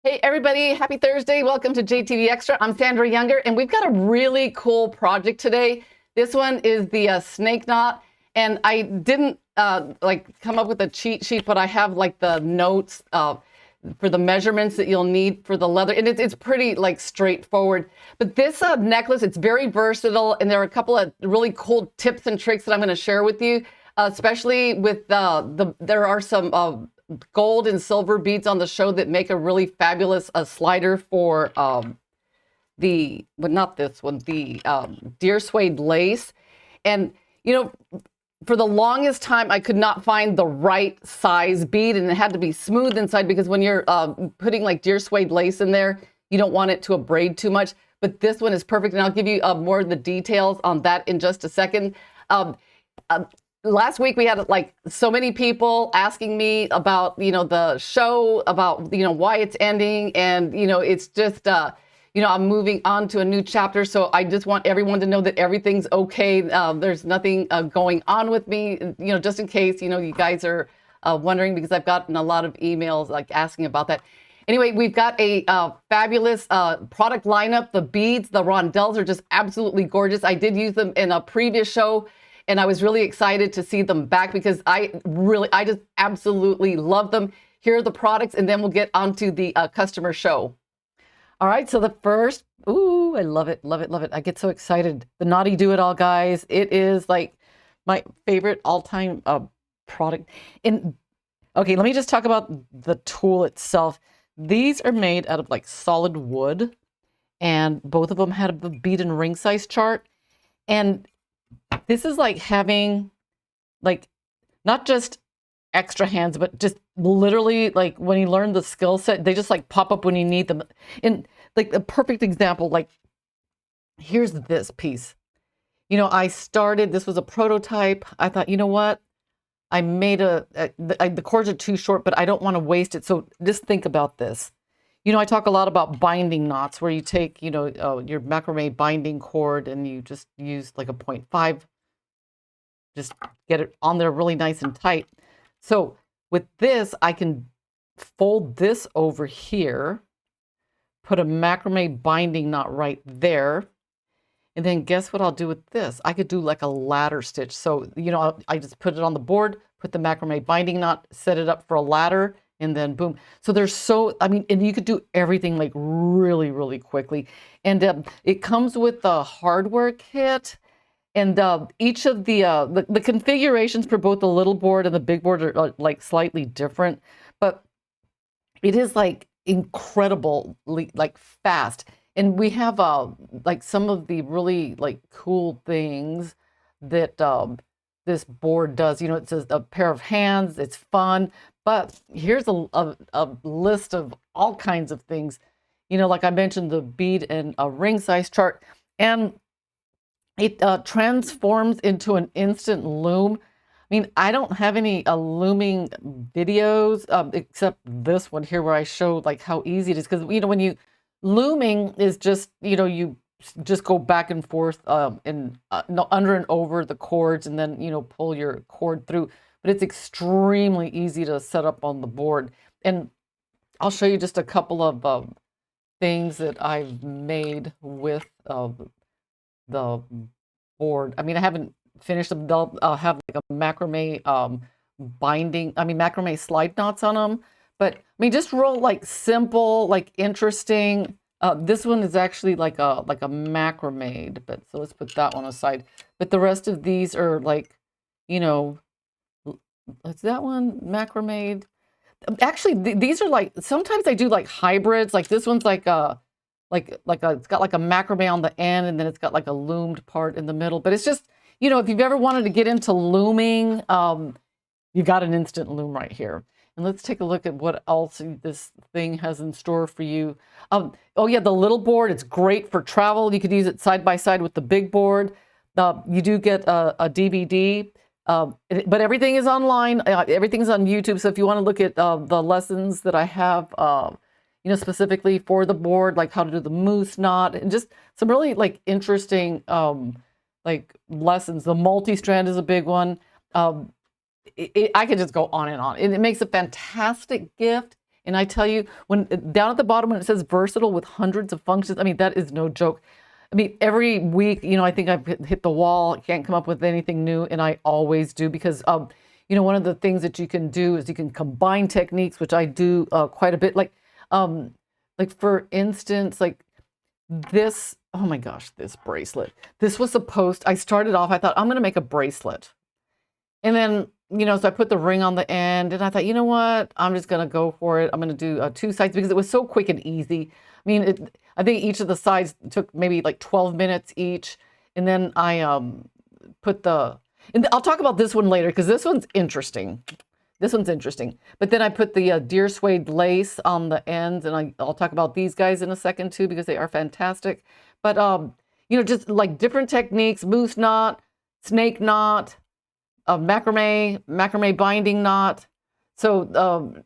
Hey everybody, happy Thursday. Welcome to JTV Extra. I'm Sandra Younger and we've got a really cool project today. This one is the snake knot, and I didn't come up with a cheat sheet, but I have like the notes for the measurements that you'll need for the leather, and it's pretty like straightforward. But this necklace, it's very versatile, and there are a couple of really cool tips and tricks that I'm going to share with you, especially with there are some gold and silver beads on the show that make a really fabulous slider for not this one, the deer suede lace. And, you know, for the longest time, I could not find the right size bead, and it had to be smooth inside because when you're putting like deer suede lace in there, you don't want it to abrade too much. But this one is perfect, and I'll give you more of the details on that in just a second. Last week we had like so many people asking me about, the show, about, why it's ending. And, it's just, I'm moving on to a new chapter. So I just want everyone to know that everything's okay. There's nothing going on with me, just in case, you guys are wondering, because I've gotten a lot of emails like asking about that. Anyway, we've got a fabulous product lineup. The beads, the rondelles are just absolutely gorgeous. I did use them in a previous show, and I was really excited to see them back because I just absolutely love them. Here are the products, and then we'll get onto the customer show. All right, so the first, ooh, I love it, love it, love it. I get so excited. The Knotty-Do-It-All, guys. It is like my favorite all-time product. And okay, let me just talk about the tool itself. These are made out of like solid wood, and both of them had a bead and ring size chart. And this is like having like not just extra hands, but just literally like when you learn the skill set, they just like pop up when you need them. And like the perfect example, like here's this piece. This was a prototype. I thought, you know what? I made the cords are too short, but I don't want to waste it. So just think about this. I talk a lot about binding knots where you take, your macrame binding cord and you just use like a 0.5, just get it on there really nice and tight. So with this, I can fold this over here, put a macrame binding knot right there. And then guess what I'll do with this? I could do like a ladder stitch. So, I just put it on the board, put the macrame binding knot, set it up for a ladder, and then boom. So and you could do everything like really, really quickly. And it comes with the hardware kit. And each of the configurations for both the little board and the big board are like slightly different, but it is like incredibly like fast. And we have like some of the really like cool things that this board does. It says a pair of hands. It's fun. But here's a list of all kinds of things. Like I mentioned, the bead and a ring size chart. And it transforms into an instant loom. I mean, I don't have any looming videos except this one here where I show like how easy it is. Because, when looming is just, you just go back and forth and under and over the cords and then, pull your cord through. But it's extremely easy to set up on the board. And I'll show you just a couple of things that I've made with the board. I mean, I haven't finished them. They'll have like a macrame macrame slide knots on them. But I mean, just real like simple, like interesting. This one is actually like a macrame, but so let's put that one aside. But the rest of these are like, is that one macrame? Actually, these are like, sometimes I do like hybrids. Like this one's like it's got like a macrame on the end, and then it's got like a loomed part in the middle. But it's just, if you've ever wanted to get into looming, you got an instant loom right here. And let's take a look at what else this thing has in store for you. Oh yeah, the little board, it's great for travel. You could use it side by side with the big board. You do get a DVD, but everything is online. Everything's on YouTube. So if you want to look at the lessons that I have, specifically for the board, like how to do the moose knot, and just some really like interesting like lessons. The multi-strand is a big one. I could just go on and on. It makes a fantastic gift, And I tell you, when down at the bottom when it says versatile with hundreds of functions, I mean, that is no joke. I mean, every week, I think I've hit the wall, can't come up with anything new, and I always do because, one of the things that you can do is you can combine techniques, which I do quite a bit. Like for instance, like this, oh my gosh, this bracelet. This was supposed, I started off, I thought, I'm going to make a bracelet. And then, so I put the ring on the end, and I thought, you know what? I'm just going to go for it. I'm going to do 2 sides because it was so quick and easy. I mean, I think each of the sides took maybe like 12 minutes each. And then I put and I'll talk about this one later because this one's interesting. This one's interesting. But then I put the deer suede lace on the ends, and I'll talk about these guys in a second too because they are fantastic. But, just like different techniques, moose knot, snake knot, macrame binding knot. So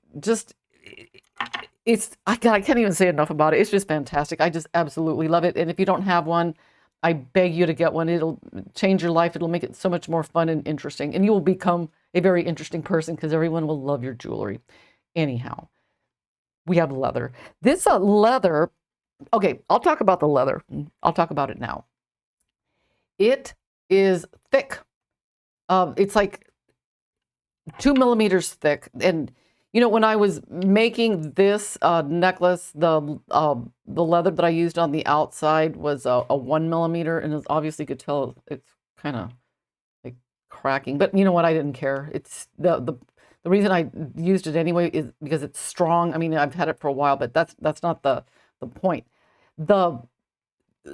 I can't even say enough about it. It's just fantastic. I just absolutely love it. And if you don't have one, I beg you to get one. It'll change your life. It'll make it so much more fun and interesting. And you will become a very interesting person because everyone will love your jewelry. Anyhow, we have leather. This leather, okay, I'll talk about the leather. I'll talk about it now. It is thick. It's like 2 millimeters thick. And when I was making this necklace, the leather that I used on the outside was a 1 millimeter, and as obviously you could tell it's kind of like cracking. But you know what? I didn't care. It's the reason I used it anyway is because it's strong. I mean, I've had it for a while, but that's not the point.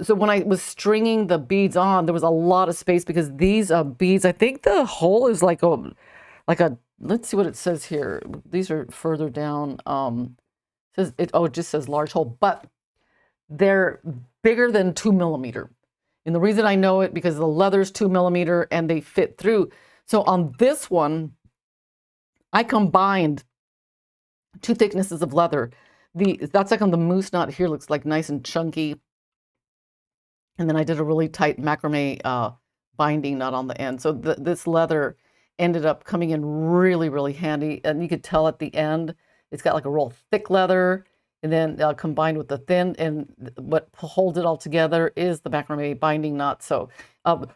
So when I was stringing the beads on, there was a lot of space because these beads, I think the hole is like a, let's see what it says here. These are further down. It just says large hole, but they're bigger than 2 millimeter. And the reason I know it because the leather's 2 millimeter and they fit through. So on this one, I combined 2 thicknesses of leather. That's like on the moose knot here, looks like nice and chunky. And then I did a really tight macrame binding knot on the end. So this leather ended up coming in really, really handy. And you could tell at the end, it's got like a real thick leather and then combined with the thin. And what holds it all together is the macrame binding knot. So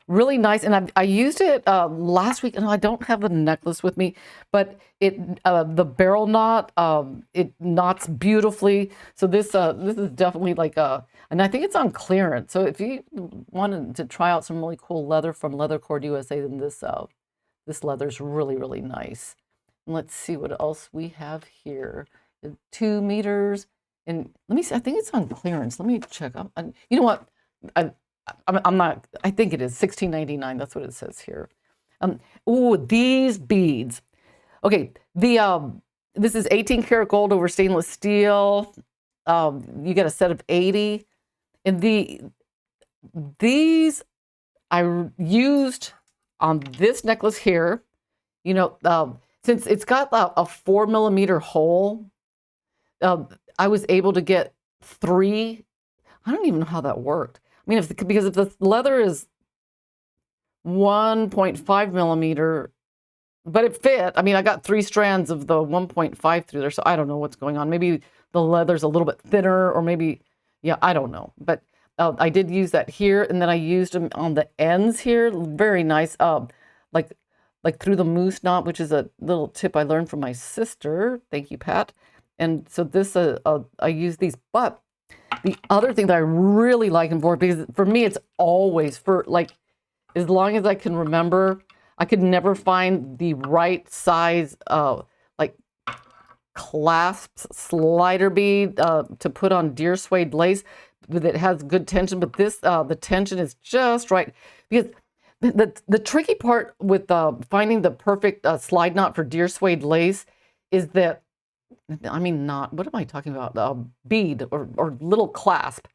really nice. And I used it last week. And I don't have the necklace with me, but the barrel knot, it knots beautifully. So this is definitely like and I think it's on clearance. So if you wanted to try out some really cool leather from Leather Cord USA, then this leather is really, really nice. And let's see what else we have here. 2 meters. And let me see, I think it's on clearance. Let me check. You know what? I'm not, I think it is $16.99. That's what it says here. Ooh, these beads. Okay, this is 18 karat gold over stainless steel. You get a set of 80. And these I used on this necklace here, since it's got a 4 millimeter hole, I was able to get 3. I don't even know how that worked. I mean, because if the leather is 1.5 millimeter, but it fit. I mean, I got 3 strands of the 1.5 through there, so I don't know what's going on. Maybe the leather's a little bit thinner, or maybe, yeah, I don't know. But I did use that here, and then I used them on the ends here. Very nice, like through the moose knot, which is a little tip I learned from my sister. Thank you, Pat. And so this, I use these. But the other thing that I really like them for, because for me, it's always for like, as long as I can remember, I could never find the right size, like clasps slider bead to put on deer suede lace that has good tension. But this, the tension is just right. Because the tricky part with finding the perfect slide knot for deer suede lace is that, I mean, what am I talking about? Bead or little clasp,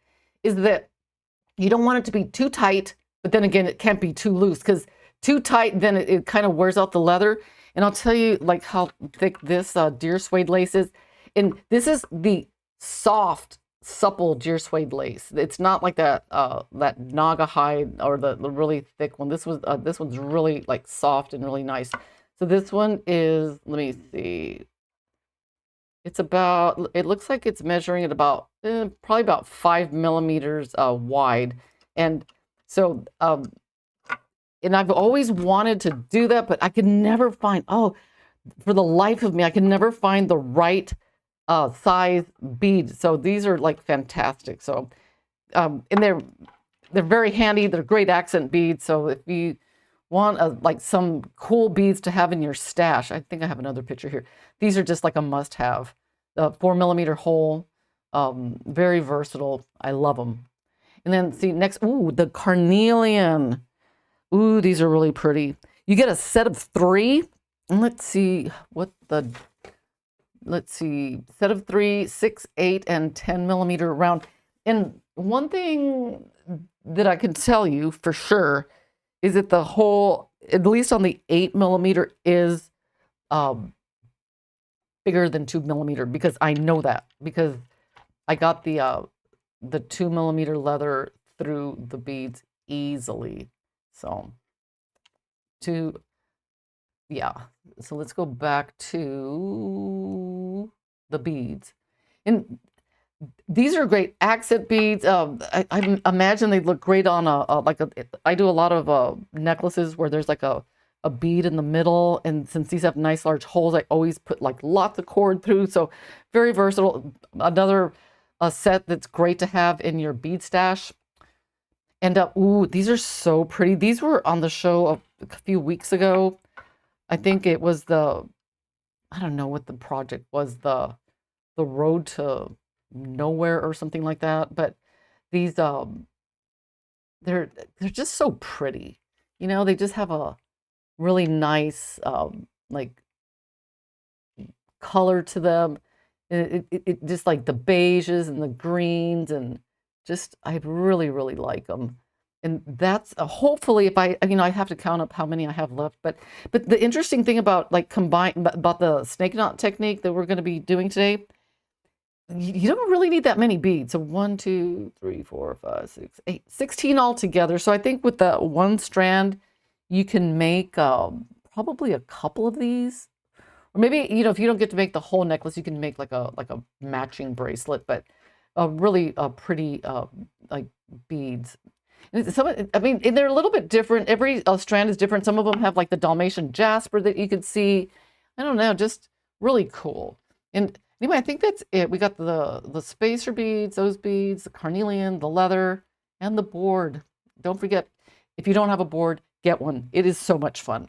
is that you don't want it to be too tight, but then again, it can't be too loose, because too tight, then it kind of wears out the leather. And I'll tell you like how thick this deer suede lace is. And this is the soft, supple deer suede lace. It's not like that naga hide or the really thick one. This one's really like soft and really nice. So this one is, let me see. It's about, it looks like it's measuring at about, probably about 5 millimeters wide. And so, and I've always wanted to do that, but I could never find, oh, for the life of me, I can never find the right size beads. So these are like fantastic. So, and they're very handy. They're great accent beads. So if you want like some cool beads to have in your stash, I think I have another picture here. These are just like a must-have. The 4 millimeter hole, very versatile. I love them. And then see next, ooh, the carnelian. Ooh, these are really pretty. You get a set of 3. And let's see what the, let's see, set of 3, 6, 8, and 10 millimeter round. And one thing that I can tell you for sure is that the hole, at least on the 8 millimeter, is bigger than 2 millimeter, because I know that because I got the 2 millimeter leather through the beads easily. So yeah. So let's go back to the beads. And these are great accent beads. I imagine they look great on I do a lot of necklaces where there's like a bead in the middle. And since these have nice large holes, I always put like lots of cord through. So very versatile. Another set that's great to have in your bead stash. And ooh, these are so pretty. These were on the show a few weeks ago. I think it was I don't know what the project was, the Road to Nowhere or something like that. But these they're just so pretty. You know, they just have a really nice like color to them. It just like the beiges and the greens, and just I really like them. And that's hopefully, if I have to count up how many I have left. But the interesting thing about like about the snake knot technique that we're going to be doing today, you don't really need that many beads. So 1, 2, 3, 4, 5, 6, 8, 16 altogether. So I think with the one strand, you can make probably a couple of these. Or maybe, if you don't get to make the whole necklace, you can make like a matching bracelet, but really pretty like beads. I mean, and they're a little bit different. Every strand is different. Some of them have like the Dalmatian jasper that you could see. I don't know, just really cool. And anyway, I think that's it. We got the spacer beads, those beads, the carnelian, the leather, and the board. Don't forget, if you don't have a board, get one. It is so much fun.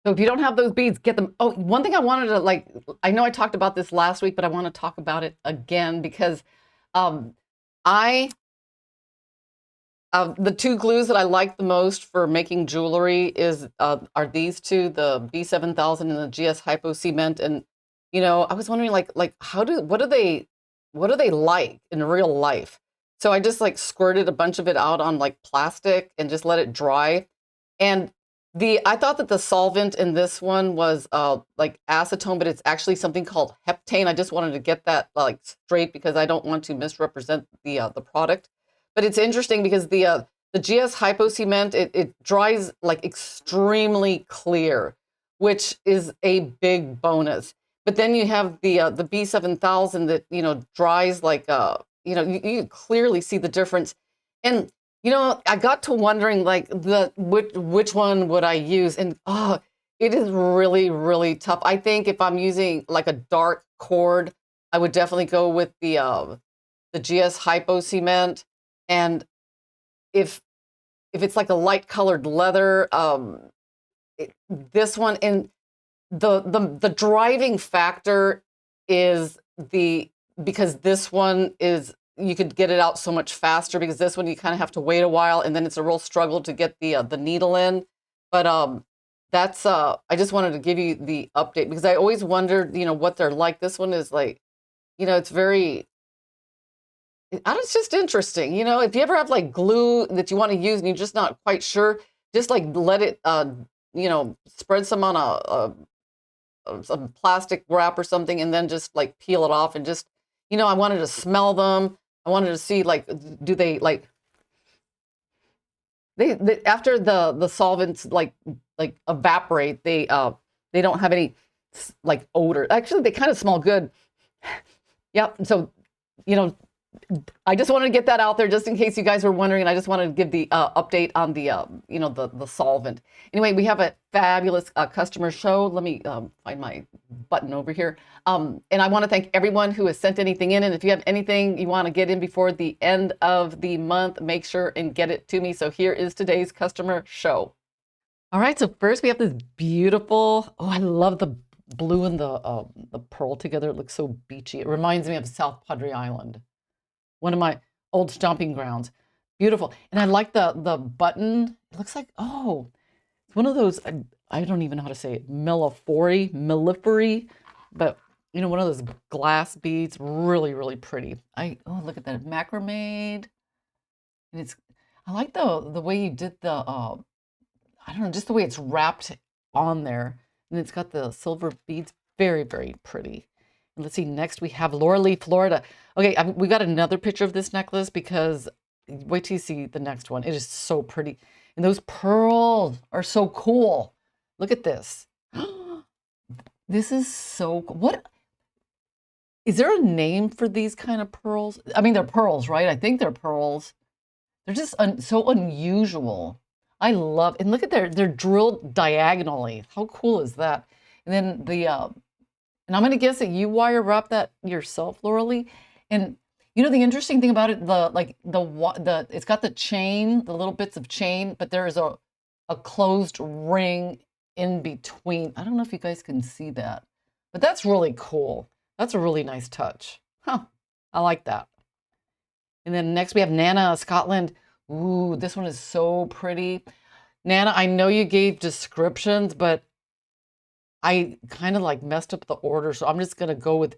So if you don't have those beads, get them. Oh, one thing I wanted to I know I talked about this last week, but I want to talk about it again because the 2 glues that I like the most for making jewelry are these 2, the B7000 and the GS Hypo Cement. And I was wondering like what are they like in real life? So I just like squirted a bunch of it out on like plastic and just let it dry. And I thought that the solvent in this one was like acetone, but it's actually something called heptane. I just wanted to get that like straight because I don't want to misrepresent the product. But it's interesting because the GS Hypo Cement, it dries like extremely clear, which is a big bonus. But then you have the B7000 that dries like you clearly see the difference. And I got to wondering like which one would I use, and it is really tough. I think if I'm using like a dark cord, I would definitely go with the GS Hypo Cement. And if it's like a light colored leather, this one, and the driving factor is because this one is, you could get it out so much faster, because this one you kind of have to wait a while, and then it's a real struggle to get the needle in. But that's I just wanted to give you the update because I always wondered what they're like. This one is like it's very, it's just interesting. If you ever have like glue that you want to use and you're just not quite sure, just like let it, spread some on some plastic wrap or something, and then just like peel it off and just, I wanted to smell them. I wanted to see like, do they like, after the solvents like evaporate, they don't have any like odor. Actually, they kind of smell good. Yep. So, you know, I just wanted to get that out there just in case you guys were wondering. And I just wanted to give the update on the, you know, the solvent. Anyway, we have a fabulous customer show. Let me find my button over here. And I want to thank everyone who has sent anything in. And if you have anything you want to get in before the end of the month, make sure and get it to me. So here is today's customer show. All right. So first we have this beautiful, oh, I love the blue and the pearl together. It looks so beachy. It reminds me of South Padre Island, one of my old stomping grounds. Beautiful. And I like the button. It looks like, oh, it's one of those, I don't even know how to say it, melliferi, but you know, one of those glass beads, really, really pretty. Oh, look at that, macrame. And I like the way you did the, I don't know, just the way it's wrapped on there. And it's got the silver beads, very, very pretty. And let's see, next we have Laura Lee, Florida. Okay, we got another picture of this necklace because wait till you see the next one. It is so pretty. And those pearls are so cool. Look at this. This is so cool. What? Is there a name for these kind of pearls? I mean, they're pearls, right? I think they're pearls. They're just so unusual. I love, and look at they're drilled diagonally. How cool is that? And then and I'm gonna guess that you wire wrap that yourself, Laura Lee. And you know the interesting thing about it, it's got the chain, the little bits of chain, but there is a closed ring in between. I don't know if you guys can see that, but that's really cool. That's a really nice touch. Huh, I like that. And then next we have Nana, Scotland. Ooh, this one is so pretty. Nana, I know you gave descriptions, but I kind of like messed up the order. So I'm just going to go with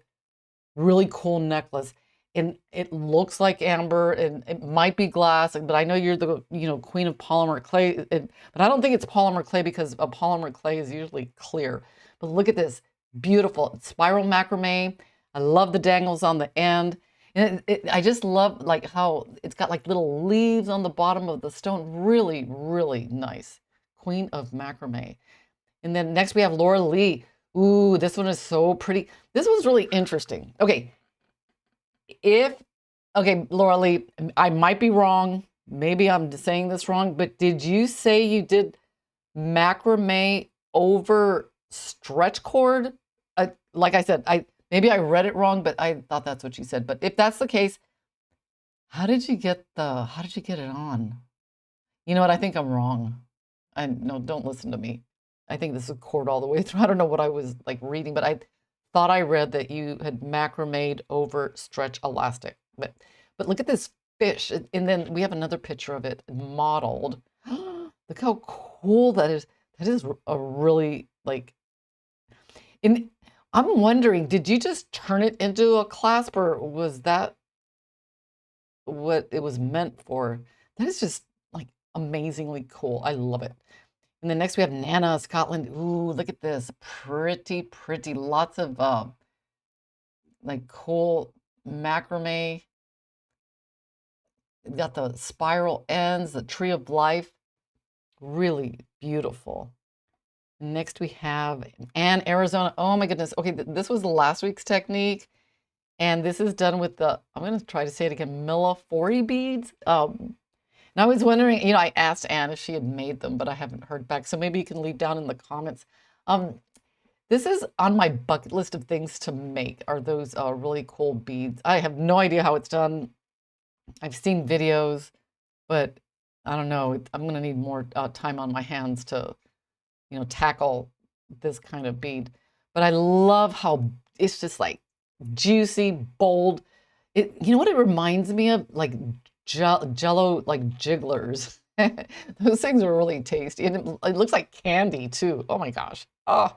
really cool necklace. And it looks like amber and it might be glass, but I know you're the, you know, queen of polymer clay. But I don't think it's polymer clay because a polymer clay is usually clear. But look at this, beautiful spiral macrame. I love the dangles on the end. And I just love like how it's got like little leaves on the bottom of the stone. Really, really nice. Queen of macrame. And then next we have Laura Lee. Ooh, this one is so pretty. This one's really interesting. Okay. Okay, Laura Lee, I might be wrong. Maybe I'm saying this wrong, but did you say you did macrame over stretch cord? Like I said, maybe I read it wrong, but I thought that's what you said. But if that's the case, how did you get it on? You know what? I think I'm wrong. No, don't listen to me. I think this is cord all the way through. I don't know what I was like reading, but I thought I read that you had macrameed over stretch elastic. But look at this fish. And then we have another picture of it modeled. Look how cool that is. That is a really like, and I'm wondering, did you just turn it into a clasp or was that what it was meant for? That is just like amazingly cool. I love it. And then next we have Nana, Scotland. Ooh, look at this. Pretty, pretty. Lots of like cool macrame. We've got the spiral ends, the tree of life. Really beautiful. Next we have Ann, Arizona. Oh my goodness. Okay, this was last week's technique. And this is done with the, I'm going to try to say it again, millefori beads. And I was wondering, you know, I asked Ann if she had made them, but I haven't heard back. So maybe you can leave down in the comments. This is on my bucket list of things to make, are those really cool beads. I have no idea how it's done. I've seen videos, but I don't know. I'm going to need more time on my hands to, you know, tackle this kind of bead. But I love how it's just like juicy, bold. You know what it reminds me of? Like Jello, like jigglers. Those things are really tasty. And it looks like candy too. Oh my gosh. Oh,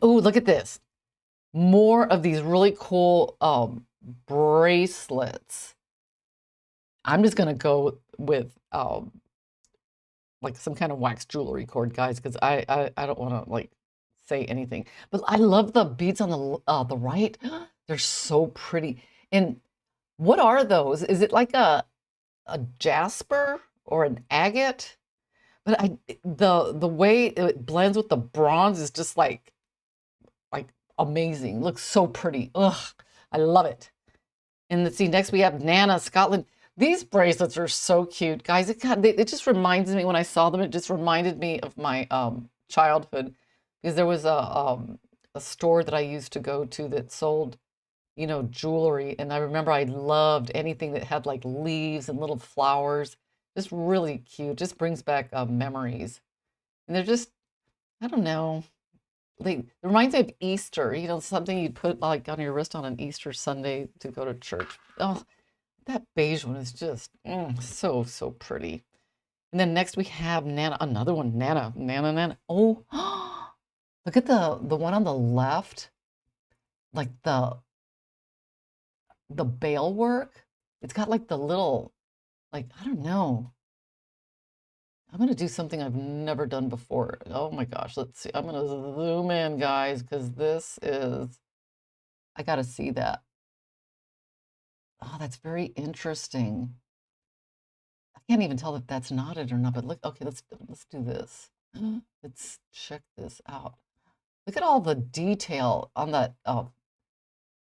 look at this. More of these really cool bracelets. I'm just going to go with like some kind of wax jewelry cord, guys, because I don't want to like say anything. But I love the beads on the right. They're so pretty. And what are those? Is it like a jasper or an agate? But the way it blends with the bronze is just like like amazing. Looks so pretty. Ugh, I love it. And let's see, next we have Nana, Scotland. These bracelets are so cute, guys. It just reminds me, when I saw them, it just reminded me of my childhood, because there was a store that I used to go to that sold, jewelry. And I remember I loved anything that had like leaves and little flowers. Just really cute. Just brings back memories. And they're just, I don't know. It reminds me of Easter, something you'd put like on your wrist on an Easter Sunday to go to church. Oh, that beige one is just so, so pretty. And then next we have Nana, another one, Nana, Nana, Nana. Oh, look at the one on the left, like the bail work. It's got like the little, like, I don't know. I'm going to do something I've never done before. Oh my gosh, let's see. I'm going to zoom in, guys, because this is, I got to see that. Oh, that's very interesting. I can't even tell if that's knotted or not, but look, okay, let's do this. Let's check this out. Look at all the detail on that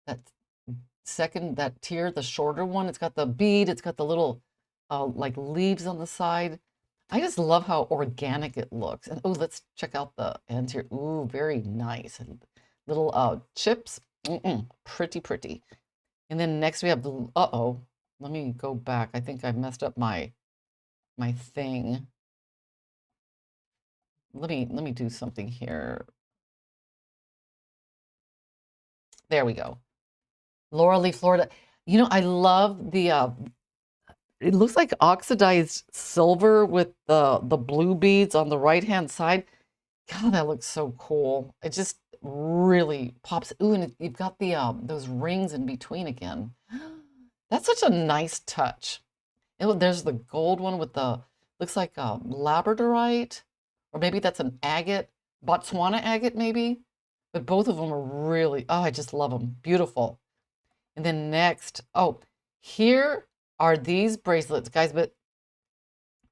that tier, the shorter one. It's got the bead, it's got the little like leaves on the side. I just love how organic it looks. And oh, let's check out the ends here. Ooh, very nice. And little chips. Pretty, pretty. And then next we have the, uh-oh, let me go back. I think I messed up my thing. Let me do something here. There we go. Laura Lee, Florida. I love the it looks like oxidized silver with the blue beads on the right-hand side. God, that looks so cool. It just really pops. Ooh, and you've got the those rings in between again. That's such a nice touch. There's the gold one with the, looks like a labradorite, or maybe that's an agate, Botswana agate maybe. But both of them are really, oh, I just love them. Beautiful. And then next, oh, here are these bracelets, guys, but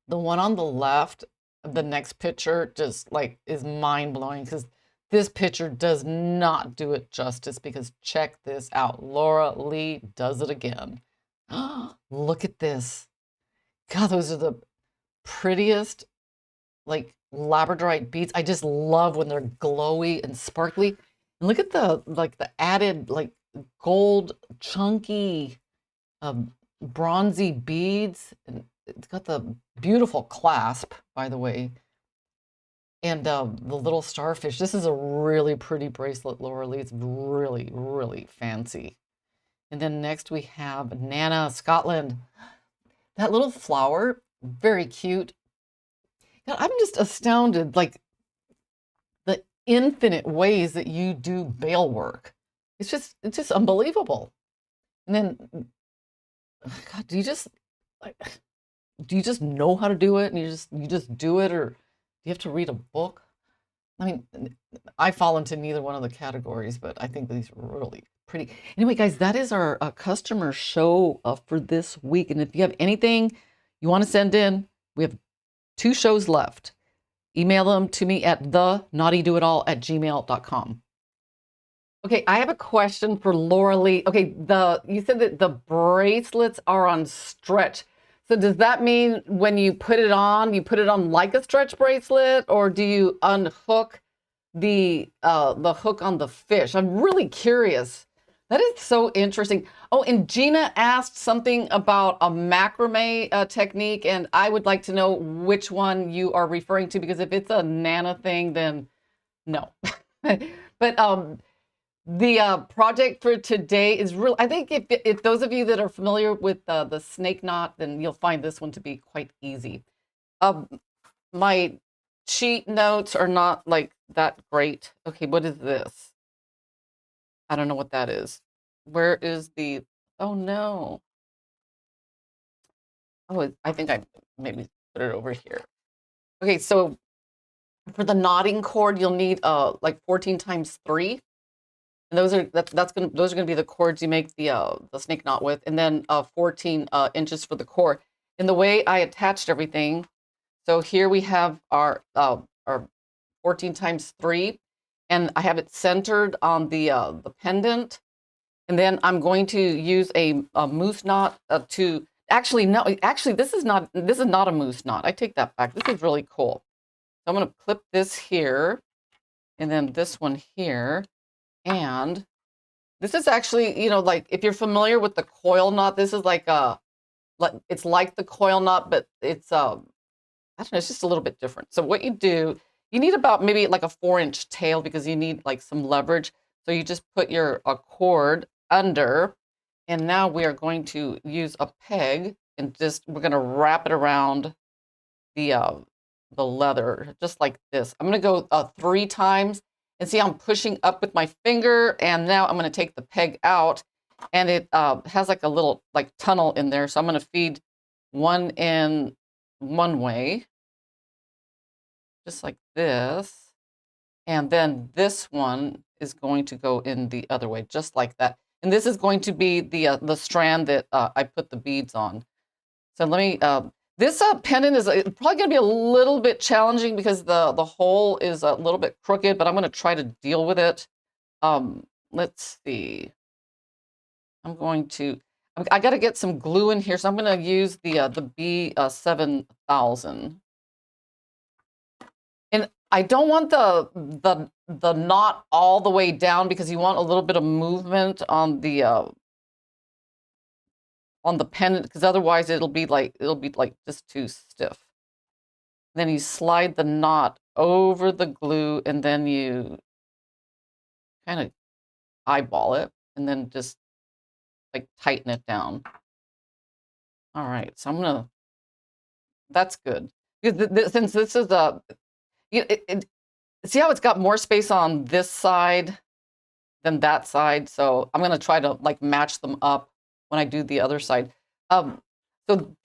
the one on the left, the next picture just like is mind-blowing, because this picture does not do it justice, because check this out. Laura Lee does it again. Look at this. God, those are the prettiest like labradorite beads. I just love when they're glowy and sparkly. And look at the added like gold chunky bronzy beads. And it's got the beautiful clasp, by the way. And the little starfish. This is a really pretty bracelet, Laura Lee. It's really, really fancy. And then next we have Nana, Scotland. That little flower, very cute. God, I'm just astounded, like the infinite ways that you do bail work. It's just unbelievable. And then, God, do you just know how to do it, and you just do it, or do you have to read a book? I mean, I fall into neither one of the categories, but I think these are really pretty. Anyway, guys, that is our customer show for this week. And if you have anything you want to send in, we have 2 shows left. Email them to me at the knotty-do-it-all@gmail.com. Okay, I have a question for Laura Lee. Okay, you said that the bracelets are on stretch. So does that mean when you put it on like a stretch bracelet, or do you unhook the hook on the fish? I'm really curious. That is so interesting. Oh, and Gina asked something about a macrame technique, and I would like to know which one you are referring to, because if it's a Nana thing, then no. But the project for today is real. I think if those of you that are familiar with the snake knot, then you'll find this one to be quite easy. My cheat notes are not like that great. Okay, what is this? I don't know what that is. Where is the, oh no. Oh, I think I maybe put it over here. Okay, so for the knotting cord, you'll need like 14 times 3. And those are gonna be the cords you make the snake knot with, and then 14 inches for the core. And the way I attached everything, so here we have our 14 times 3, and I have it centered on the pendant. And then I'm going to use a moose knot to actually no, actually this is not a moose knot. I take that back. This is really cool. So I'm going to clip this here, and then this one here, and this is actually, like if you're familiar with the coil knot, this is like it's like the coil knot, but it's I don't know, it's just a little bit different. So what you do, you need about maybe like a 4-inch tail because you need like some leverage. So you just put your cord under, and now we are going to use a peg and we're going to wrap it around the uh, the leather just like this. I'm going to go 3 times, and see I'm pushing up with my finger, and now I'm going to take the peg out, and it has like a little like tunnel in there. So I'm going to feed one in one way, just like this. And then this one is going to go in the other way, just like that. And this is going to be the strand that I put the beads on. So let me, this pendant is probably going to be a little bit challenging because the hole is a little bit crooked, but I'm going to try to deal with it. Let's see. I got to get some glue in here, so I'm going to use the B7000. And I don't want the knot all the way down because you want a little bit of movement on the pendant, because otherwise it'll be like just too stiff. Then you slide the knot over the glue, and then you kind of eyeball it, and then just like tighten it down. All right, so that's good. Because since this is see how it's got more space on this side than that side. So I'm going to try to like match them up when I do the other side. So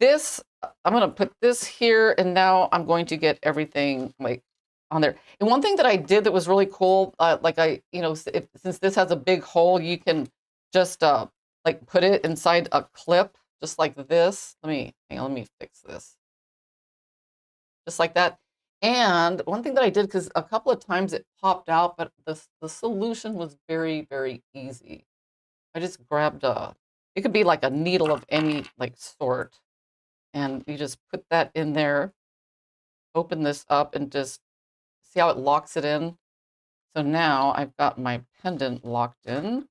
this, I'm going to put this here, and now I'm going to get everything like on there. And one thing that I did that was really cool, like since this has a big hole, you can just like put it inside a clip, just like this. Hang on, let me fix this. Just like that. And one thing that I did, because a couple of times it popped out, but the solution was very, very easy. I just grabbed it could be like a needle of any like sort, and you just put that in there, open this up, and just see how it locks it in. So now I've got my pendant locked in,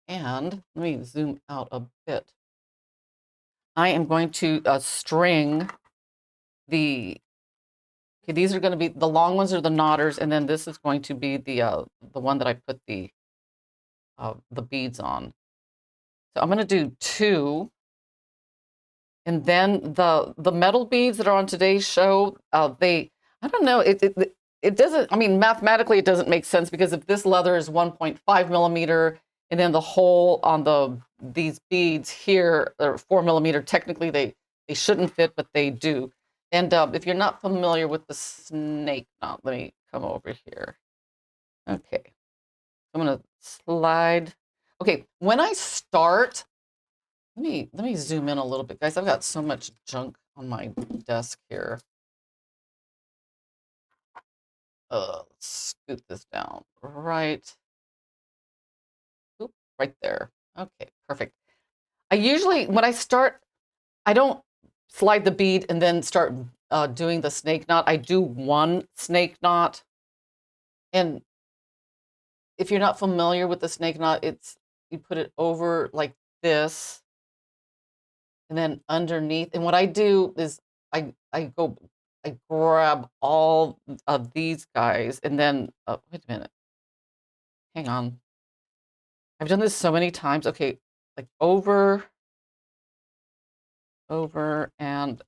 and let me zoom out a bit. I am going to string okay, these are going to be the long ones are the knotters, and then this is going to be the one that I put the beads on. So I'm going to do 2, and then the metal beads that are on today's show, I don't know, it doesn't. I mean, mathematically, it doesn't make sense because if this leather is 1.5 millimeter, and then the hole on these beads here are 4 millimeter, technically they shouldn't fit, but they do. And if you're not familiar with the snake knot, let me come over here. Okay, I'm gonna slide. Okay, when I start, let me zoom in a little bit, guys. I've got so much junk on my desk here. Let's scoot this down right there. Okay, perfect. I usually, when I start, I don't slide the bead and then start doing the snake knot. I do one snake knot. And if you're not familiar with the snake knot, you put it over like this, and then underneath. And what I do is I grab all of these guys, and then wait a minute, hang on. I've done this so many times. Okay, like over, and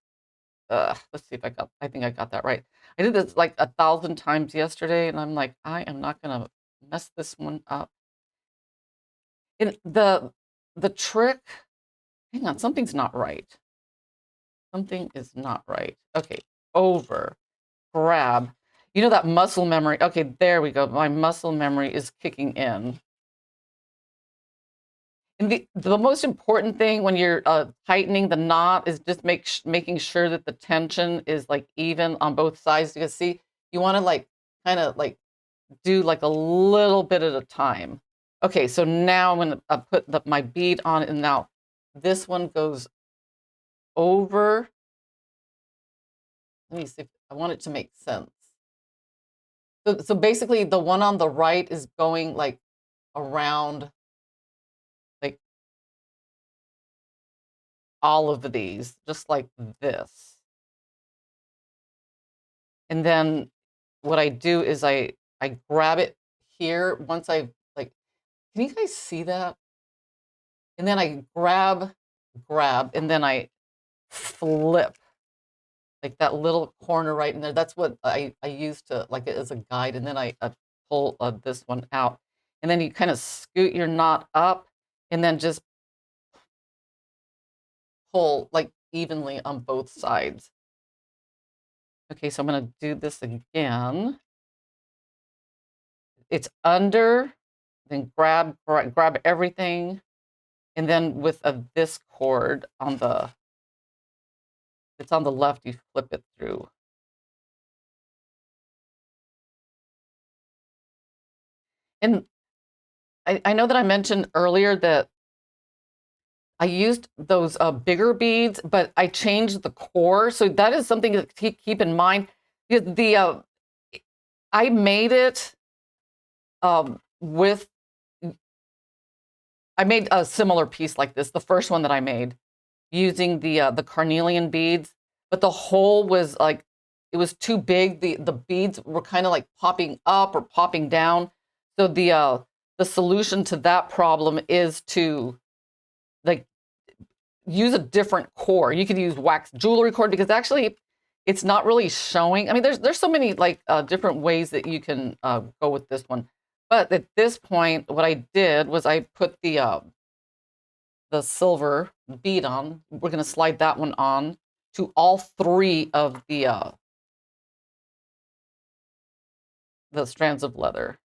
let's see if I think I got that right. I did this like 1,000 times yesterday, and I'm like, I am not gonna mess this one up. And the trick, hang on, something's not right. Something is not right. Okay, over, grab. You know that muscle memory. Okay, there we go. My muscle memory is kicking in. And the most important thing when you're tightening the knot is just making sure that the tension is like even on both sides. Because see, you want to like kind of like do like a little bit at a time. Okay, so now I'm going to put my bead on it, and now this one goes over. Let me see if I want it to make sense. So basically, the one on the right is going like around like all of these, just like this. And then what I do is I grab it here once I like, can you guys see that? And then I grab, and then I flip like that little corner right in there. That's what I use to like it as a guide. And then I pull this one out, and then you kind of scoot your knot up, and then just pull like evenly on both sides. Okay, so I'm going to do this again. It's under, then grab everything, and then with this cord on the, it's on the left, you flip it through. And I know that I mentioned earlier that I used those bigger beads, but I changed the core. So that is something to keep in mind. The I made it with, I made a similar piece like this, the first one that I made, using the carnelian beads, but the hole was like, it was too big. The beads were kind of like popping up or popping down. So the solution to that problem is to like use a different core. You could use wax jewelry cord, because actually it's not really showing. I mean, there's so many like different ways that you can go with this one. But at this point, what I did was I put the silver bead on. We're going to slide that one on to all three of the strands of leather.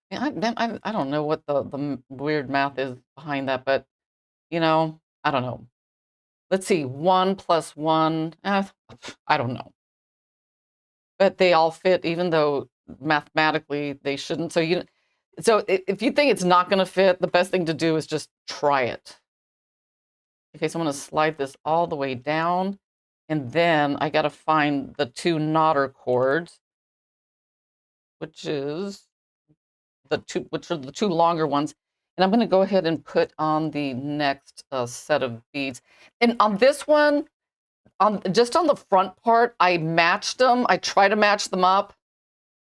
I don't know what the weird math is behind that, but you know, I don't know. Let's see, 1 plus 1, I don't know. But they all fit, even though mathematically they shouldn't. So if you think it's not going to fit, the best thing to do is just try it. Okay, so I'm going to slide this all the way down, and then I got to find the 2 knotter cords, which are the 2 longer ones. And I'm going to go ahead and put on the next set of beads. And on this one, just on the front part, I matched them. I try to match them up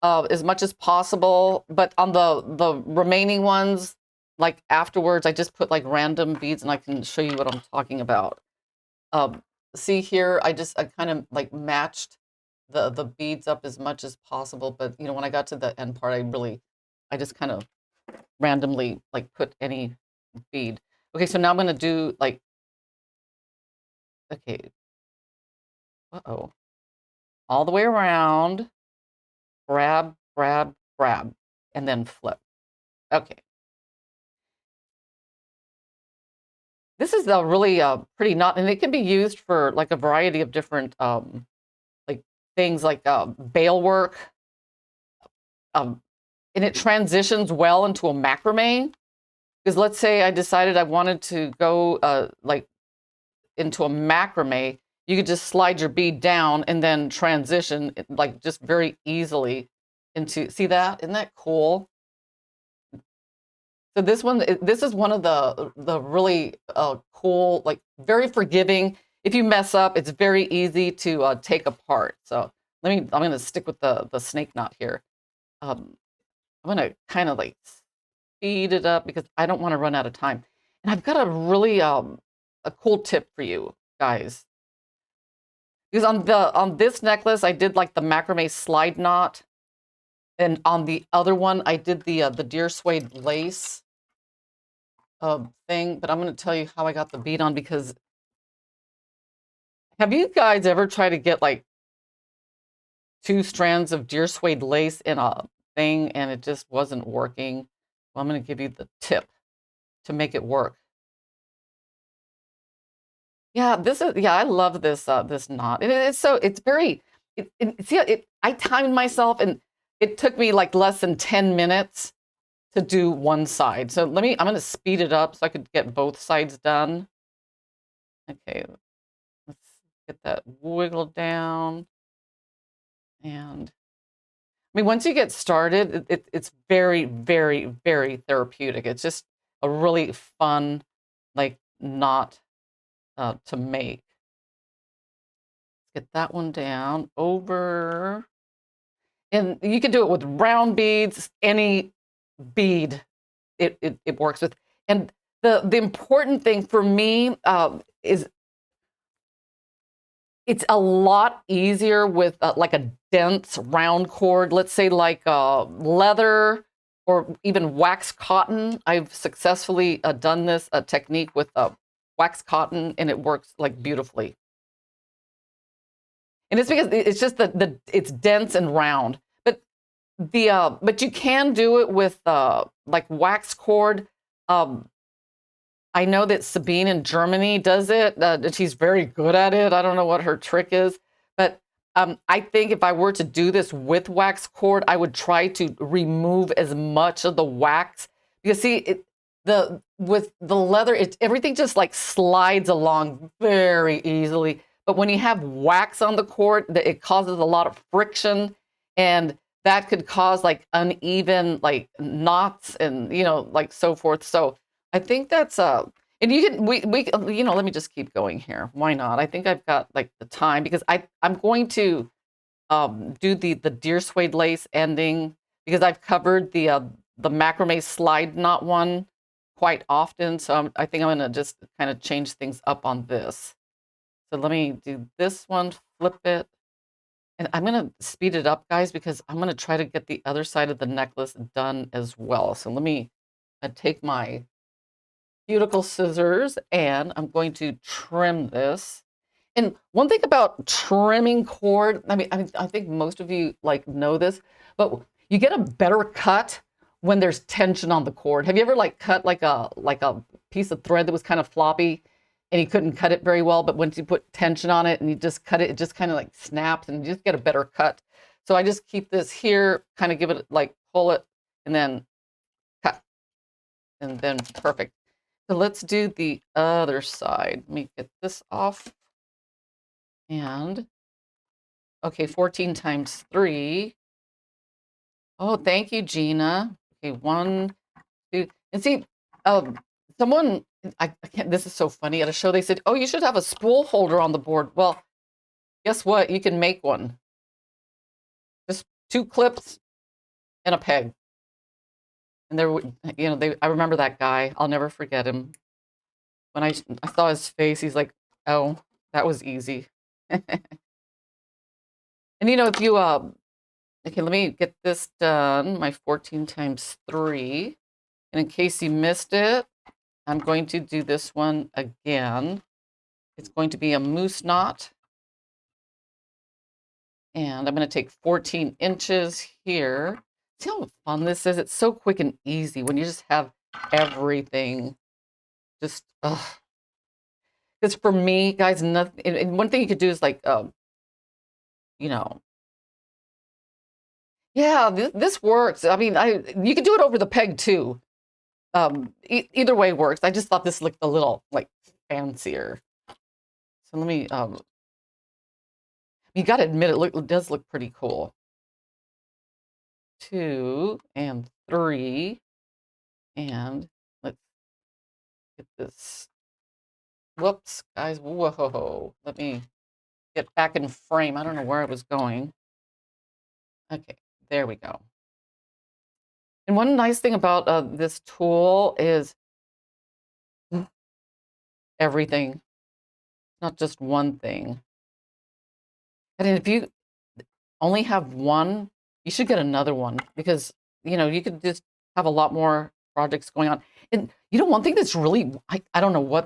as much as possible. But on the remaining ones, like afterwards, I just put like random beads, and I can show you what I'm talking about. See here, I kind of like matched the beads up as much as possible. But you know, when I got to the end part, I just kind of randomly like put any bead. Okay, so now I'm going to do like, okay, uh-oh, all the way around, grab, and then flip. Okay. This is a really pretty knot, and it can be used for like a variety of different like things like bale work. And it transitions well into a macrame. Because let's say I decided I wanted to go like into a macrame, you could just slide your bead down and then transition like just very easily into, see that? Isn't that cool? So this is one of the really cool, like very forgiving. If you mess up, it's very easy to take apart. So I'm going to stick with the snake knot here. I'm going to kind of like speed it up because I don't want to run out of time. And I've got a really a cool tip for you guys. Because on this necklace, I did like the macrame slide knot. And on the other one, I did the deer suede lace thing. But I'm going to tell you how I got the bead on, because have you guys ever tried to get like 2 strands of deer suede lace in a thing and it just wasn't working? Well, I'm going to give you the tip to make it work. Yeah, I love this this knot. It's very, I timed myself, and it took me like less than 10 minutes to do one side. So I'm going to speed it up so I could get both sides done. Okay, let's get that wiggle down. And I mean, once you get started, it's very, very, very therapeutic. It's just a really fun, like, knot to make. Let's get that one down over. And you can do it with round beads, any bead it works with. And the important thing for me is it's a lot easier with like a dense round cord, let's say like leather or even wax cotton. I've successfully done this technique with wax cotton, and it works like beautifully. And it's because it's just it's dense and round. But you can do it with like wax cord. Um, I know that Sabine in Germany does it. She's very good at it. I don't know what her trick is, but I think if I were to do this with wax cord, I would try to remove as much of the wax. Because see, with the leather, everything just like slides along very easily. But when you have wax on the cord, it causes a lot of friction, and that could cause like uneven like knots and like so forth. So I think that's and you can we let me just keep going here. Why not? I think I've got like the time because I'm going to do the deer suede lace ending because I've covered the macrame slide knot one quite often. So I think I'm going to just kind of change things up on this. So let me do this one, flip it. And I'm going to speed it up, guys, because I'm going to try to get the other side of the necklace done as well. So let me take my cuticle scissors, and I'm going to trim this. And one thing about trimming cord, I think most of you like know this, but you get a better cut when there's tension on the cord. Have you ever like cut like a piece of thread that was kind of floppy and you couldn't cut it very well, but once you put tension on it and you just cut it, it just kind of like snaps and you just get a better cut. So I just keep this here, kind of give it like pull it and then cut, and then perfect. So let's do the other side. Let me get this off. And okay, 14 times 3. Oh, thank you, Gina. Okay, 1, 2. And see, someone, I can't, this is so funny. At a show, they said, oh, you should have a spool holder on the board. Well, guess what? You can make one. Just 2 clips and a peg. And there, I remember that guy. I'll never forget him. When I saw his face, he's like, oh, that was easy. And if you okay, let me get this done, my 14 times 3. And in case you missed it, I'm going to do this one again. It's going to be a moose knot. And I'm going to take 14 inches here. See how fun this is? It's so quick and easy when you just have everything. Just, because for me, guys, nothing. And one thing you could do is like, you know, yeah, this works. I mean, you could do it over the peg too. Either way works. I just thought this looked a little like fancier. So let me, you got to admit it does look pretty cool. 2 and 3, and let's get this. Whoops, guys. Whoa. Let me get back in frame. I don't know where I was going. Okay, there we go. And one nice thing about this tool is everything, not just one thing. And if you only have one, you should get another one because, you could just have a lot more projects going on. And, one thing that's really, I don't know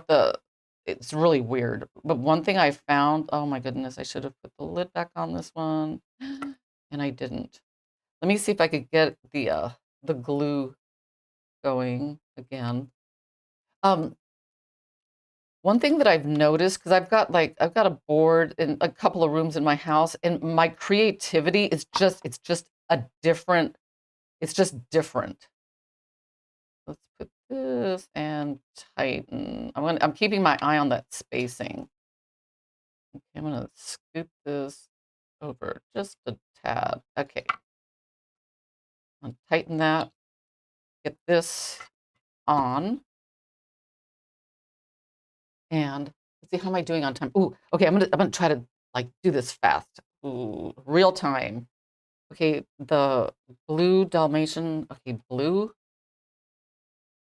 it's really weird, but one thing I found, oh my goodness, I should have put the lid back on this one and I didn't. Let me see if I could get the glue going again. Um, One thing that I've noticed, because I've got a board in a couple of rooms in my house, and my creativity is it's just a different, it's just different. Let's put this and tighten. I'm keeping my eye on that spacing. Okay, I'm gonna scoop this over just a tad. Okay, I'll tighten that, get this on, and let's see, how am I doing on time? Ooh, okay, I'm gonna try to like do this fast. Ooh, real time. Okay, the blue Dalmatian, okay, blue,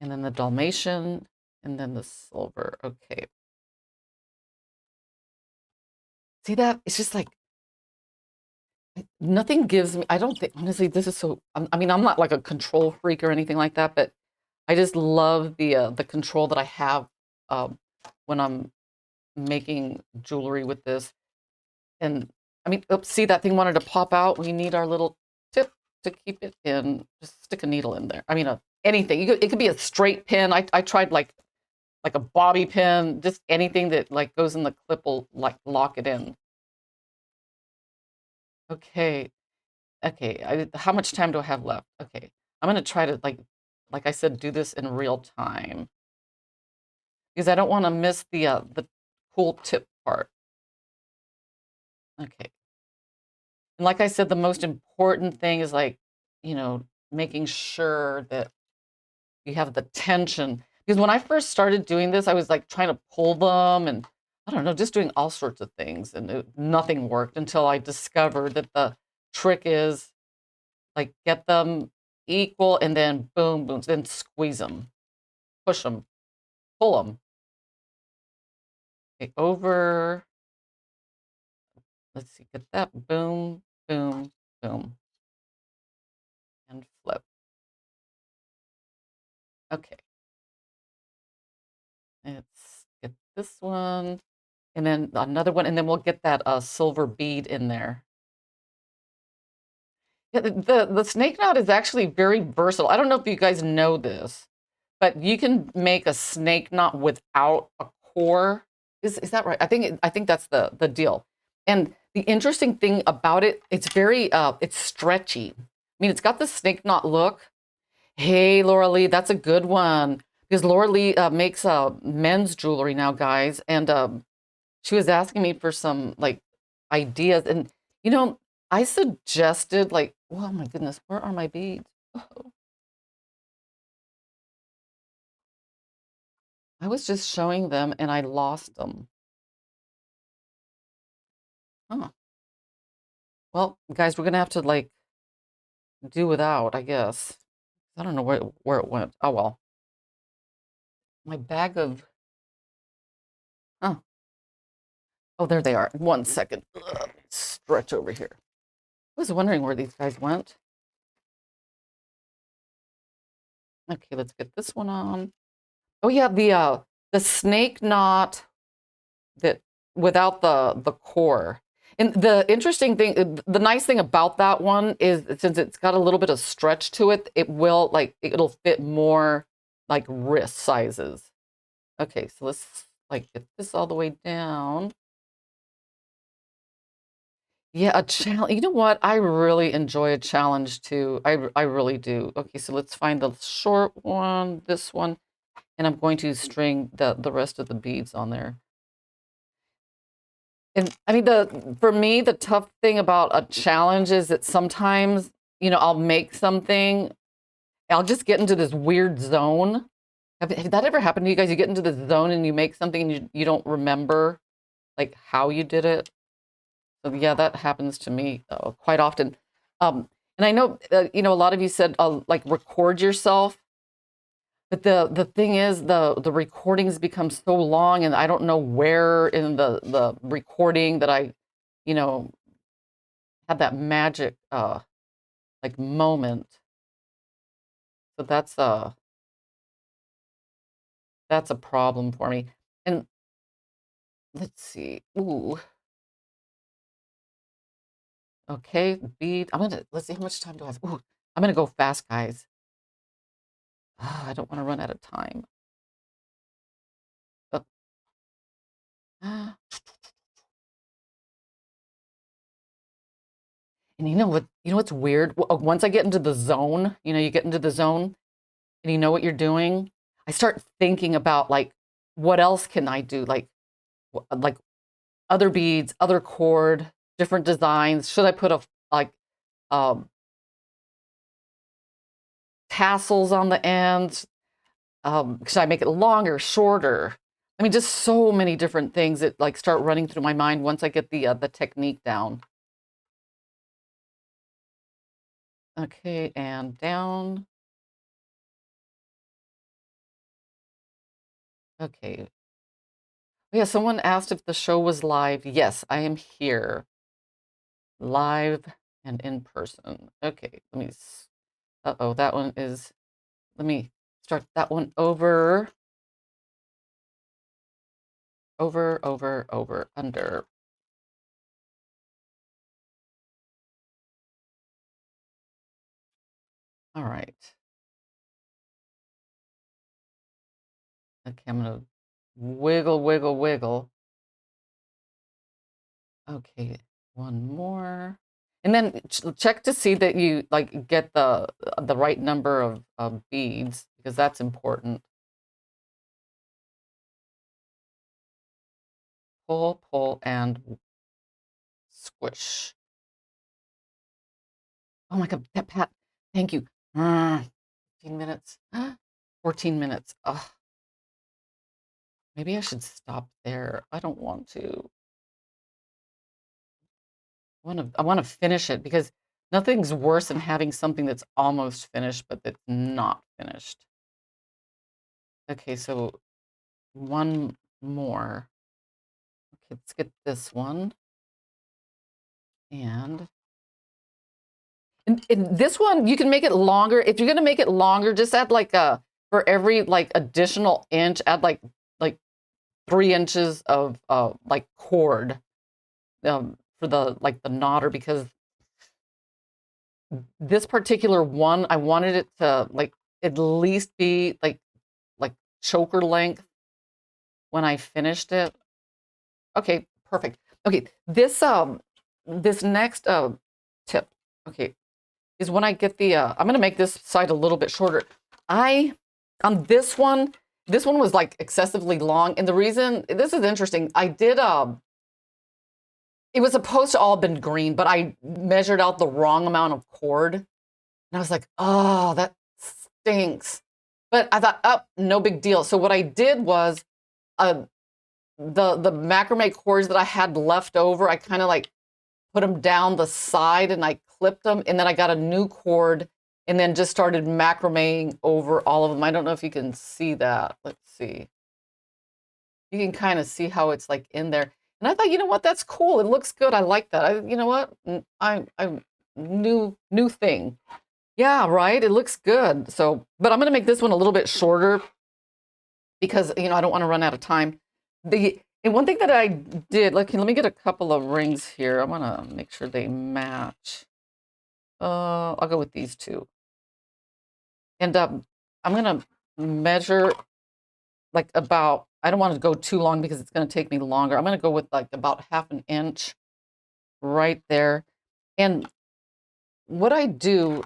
and then the Dalmatian, and then the silver. Okay. See that? It's just like nothing gives me, I don't think, honestly, this is so, I mean, I'm not like a control freak or anything like that, but I just love the control that I have um, when I'm making jewelry with this. And I mean, oops, see that thing wanted to pop out. We need our little tip to keep it in. Just stick a needle in there. I mean, anything. It could be a straight pin. I tried like a bobby pin, just anything that like goes in the clip will like lock it in. Okay, okay. How much time do I have left? Okay, I'm gonna try to like I said, do this in real time because I don't want to miss the cool tip part. Okay. And like I said, the most important thing is like, making sure that you have the tension. Because when I first started doing this, I was like trying to pull them and I don't know, just doing all sorts of things. And nothing worked until I discovered that the trick is like get them equal and then boom, boom, then squeeze them, push them, pull them. Okay, over, let's see, get that boom, boom, boom, and flip. Okay. Let's get this one, and then another one, and then we'll get that silver bead in there. Yeah, the snake knot is actually very versatile. I don't know if you guys know this, but you can make a snake knot without a core. Is that right? I think that's the deal. And the interesting thing about it, it's very it's stretchy. I mean, it's got the snake knot look. Hey, Laura Lee, that's a good one because Laura Lee makes men's jewelry now, guys, and she was asking me for some like ideas, and you know, I suggested like, oh my goodness, where are my beads? Oh, I was just showing them and I lost them. Huh. Well, guys, we're gonna have to like do without, I guess. I don't know where it went. Oh well. My bag of oh oh there they are. One second. Ugh, stretch over here. I was wondering where these guys went. Okay, let's get this one on. Oh yeah, the snake knot that without the core. And the interesting thing, the nice thing about that one is since it's got a little bit of stretch to it, it will like it'll fit more like wrist sizes. Okay, so let's like get this all the way down. Yeah, a challenge. You know what? I really enjoy a challenge too. I really do. Okay, so let's find the short one, this one, and I'm going to string the rest of the beads on there. And I mean, for me, the tough thing about a challenge is that sometimes, I'll make something, I'll just get into this weird zone. Have that ever happened to you guys? You get into the zone and you make something and you don't remember like how you did it. So yeah, that happens to me quite often. And I know, a lot of you said like record yourself. But the thing is, the recordings become so long, and I don't know where in the recording that I, you know, had that magic like moment. So that's a problem for me. And let's see. Ooh, okay, bead. Let's see how much time do I have. Ooh, I'm gonna go fast, guys. Ah, I don't want to run out of time. And you know what? You know what's weird? Once I get into the zone, you get into the zone and you know what you're doing. I start thinking about like, what else can I do? Like other beads, other cord, different designs. Should I put like um, tassels on the ends? Should I make it longer, shorter? I mean, just so many different things that like start running through my mind once I get the technique down. Okay, and down. Okay. Yeah, someone asked if the show was live. Yes, I am here, live and in person. Okay, uh-oh, that one is, let me start that one over, over, under. All right. Okay, I'm gonna wiggle, wiggle, wiggle. Okay, one more. And then check to see that you like get the right number of beads because that's important. Pull, pull, and squish. Oh my God, Pat, thank you. 15 minutes, 14 minutes. Oh, maybe I should stop there. I don't want to. I want to finish it because nothing's worse than having something that's almost finished, but that's not finished. Okay, so one more. Okay, let's get this one. And this one, you can make it longer. If you're gonna make it longer, just add like for every like additional inch, add like 3 inches of like cord for the knotter because this particular one, I wanted it to like at least be like choker length when I finished it. Okay, perfect. Okay, this next tip, okay, is when I get I'm gonna make this side a little bit shorter. On this one was like excessively long, and the reason this is interesting, I did it was supposed to all been green, but I measured out the wrong amount of cord, and I was like, oh, that stinks. But I thought, oh, no big deal. So what I did was uh the macrame cords that I had left over, I kind of like put them down the side and I clipped them, and then I got a new cord and then just started macrameing over all of them. I don't know if you can see that. Let's see. You can kind of see how it's like in there. And I thought, you know what? That's cool. It looks good. I like that. You know what? I new thing. Yeah, right. It looks good. So, but I'm gonna make this one a little bit shorter because I don't want to run out of time. And one thing that I did, let me get a couple of rings here. I want to make sure they match. I'll go with these two. And I'm gonna measure like about. I don't want to go too long because it's gonna take me longer. I'm gonna go with like about 1/2 inch right there. And what I do,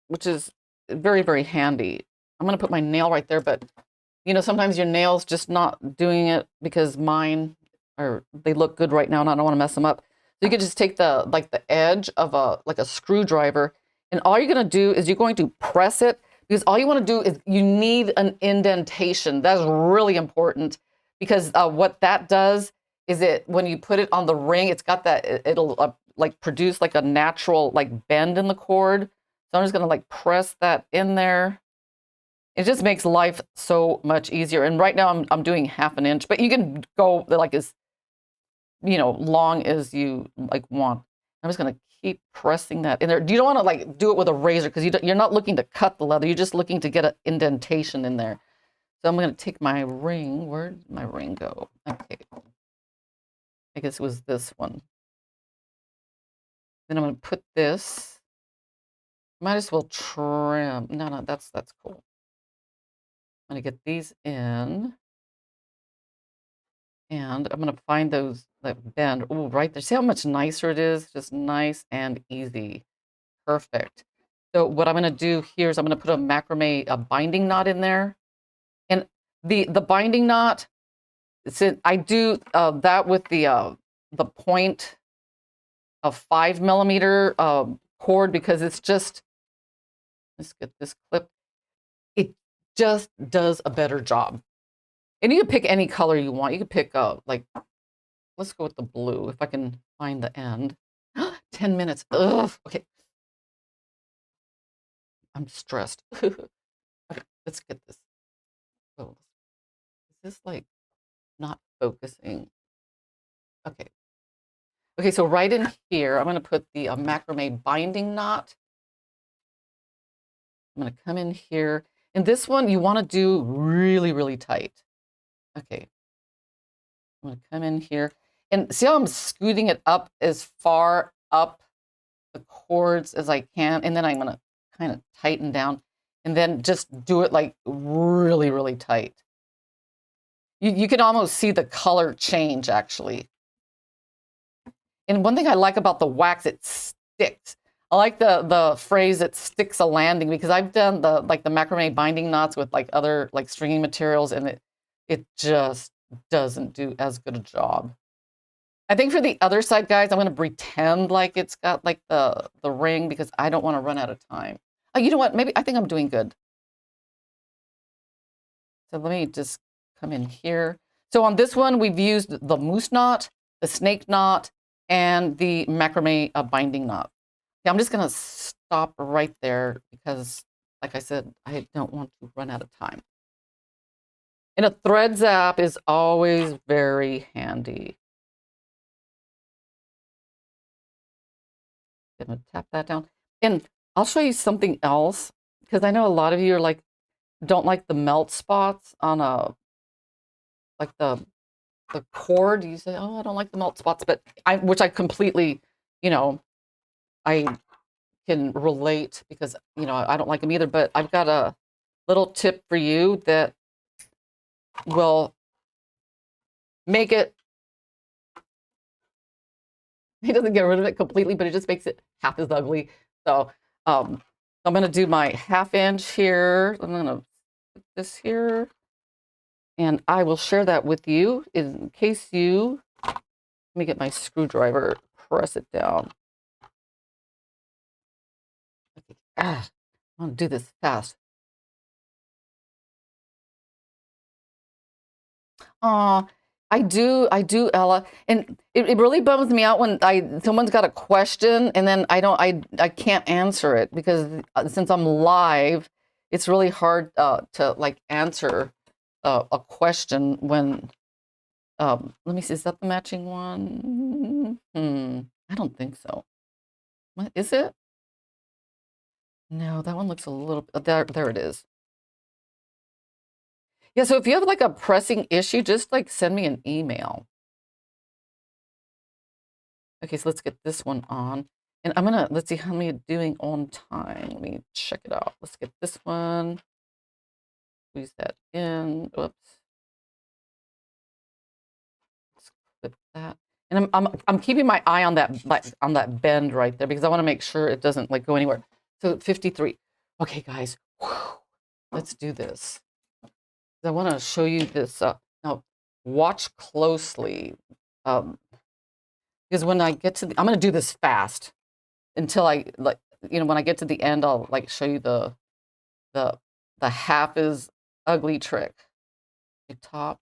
which is very, very handy, I'm gonna put my nail right there, but sometimes your nail's just not doing it because mine they look good right now and I don't want to mess them up. So you could just take the edge of a screwdriver, and all you're gonna do is you're going to press it because all you want to do is you need an indentation. That's really important because what that does is when you put it on the ring, it's got that it'll like produce like a natural like bend in the cord. So I'm just gonna like press that in there. It just makes life so much easier. And right now I'm doing 1/2 inch, but you can go like as long as you like want. I'm just gonna keep pressing that in there. You don't want to like do it with a razor because you're not looking to cut the leather. You're just looking to get an indentation in there. So I'm gonna take my ring. Where'd my ring go? Okay, I guess it was this one. Then I'm gonna put this. Might as well trim. No, that's cool. I'm gonna get these in. And I'm gonna find that bend. Oh, right there. See how much nicer it is? Just nice and easy. Perfect. So what I'm gonna do here is I'm gonna put a macrame a binding knot in there. And the binding knot, I do that with the point of 5 millimeter cord because it's just, let's get this clip. It just does a better job. And you can pick any color you want. You can pick like, let's go with the blue if I can find the end. 10 minutes. Ugh. Okay. I'm stressed. Okay, let's get this. Oh, is this like not focusing? Okay. Okay, so right in here, I'm going to put the macrame binding knot. I'm going to come in here. And this one, you want to do really, really tight. Okay. I'm going to come in here. And see how I'm scooting it up as far up the cords as I can. And then I'm going to kind of tighten down. And then just do it like really, really tight. You can almost see the color change, actually. And one thing I like about the wax, it sticks. I like the phrase "it sticks a landing" because I've done the macrame binding knots with like other like stringing materials, and it just doesn't do as good a job. I think for the other side, guys, I'm going to pretend like it's got like the ring because I don't want to run out of time. Oh, you know what? Maybe I think I'm doing good. So let me just come in here. So on this one, we've used the moose knot, the snake knot, and the macrame binding knot. Okay, I'm just going to stop right there because, like I said, I don't want to run out of time. And a thread zap is always very handy. I'm going to tap that down. And I'll show you something else because I know a lot of you are like, don't like the melt spots on like the cord. You say, oh, I don't like the melt spots, but which I completely, I can relate because, I don't like them either, but I've got a little tip for you that will make it, it doesn't get rid of it completely, but it just makes it half as ugly. So I'm going to do my 1/2 inch here. I'm going to put this here and I will share that with you in case let me get my screwdriver, press it down. Okay. I want to do this fast. Aw, I do, Ella. And it really bums me out when someone's got a question and then I can't answer it because since I'm live, it's really hard to like answer a question when let me see, is that the matching one? I don't think so. What is it? No, that one looks a little there it is. Yeah, so if you have like a pressing issue, just like send me an email. Okay, so let's get this one on. And let's see how many doing on time. Let me check it out. Let's get this one. Squeeze that in. Whoops. Let's clip that. And I'm keeping my eye on that bend right there because I want to make sure it doesn't like go anywhere. So 53. Okay, guys. Whew, let's do this. I want to show you this. Now, watch closely. Because when I get to I'm going to do this fast until I when I get to the end, I'll like show you the half is ugly trick. Okay, top,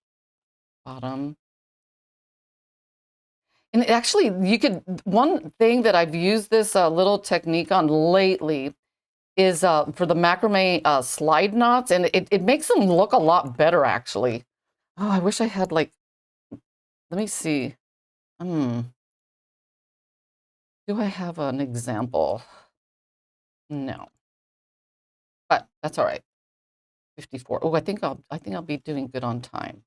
bottom. And actually, one thing that I've used this little technique on lately is for the macrame slide knots, and it makes them look a lot better, actually. Oh, I wish I had like, let me see. Do I have an example? No, but that's all right. 54. Oh, I think I'll be doing good on time.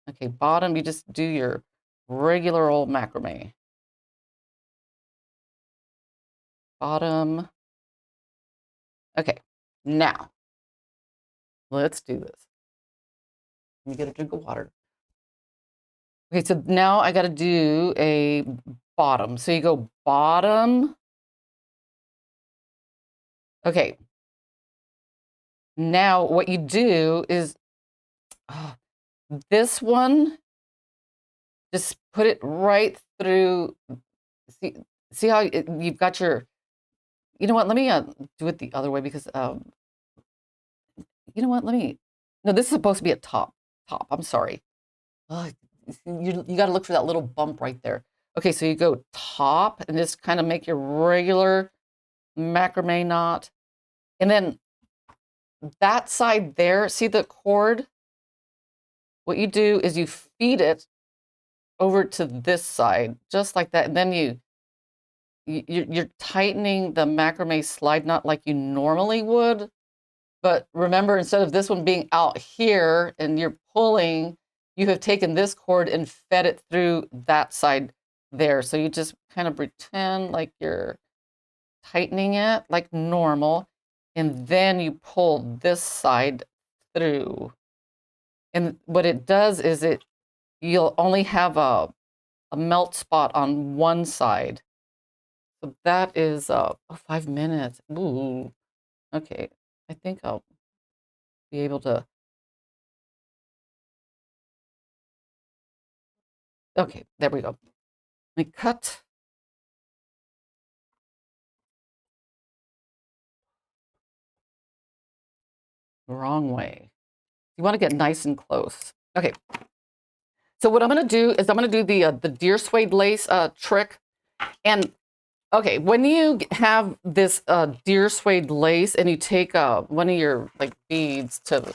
Okay, bottom, you just do your regular old macrame. Bottom. Okay, now let's do this. Let me get a drink of water. Okay, so now I got to do a bottom. So you go bottom. Okay. Now what you do is this one, just put it right through. See, see how you've got your, you know what? Let me do it the other way because, you know what? No, this is supposed to be a top. I'm sorry. Ugh, you got to look for that little bump right there. Okay, so you go top and just kind of make your regular macrame knot. And then that side there, see the cord? What you do is you feed it over to this side, just like that. And then you're tightening the macrame slide knot like you normally would. But remember, instead of this one being out here and you're pulling, you have taken this cord and fed it through that side there. So you just kind of pretend like you're tightening it like normal. And then you pull this side through. And what it does is you'll only have a melt spot on one side. So that is 5 minutes. Ooh, okay. I think I'll be able to. Okay, there we go. Let me cut. Wrong way. You want to get nice and close. Okay. So what I'm going to do is I'm going to do the deer suede lace trick. And okay, when you have this deer suede lace and you take one of your like beads to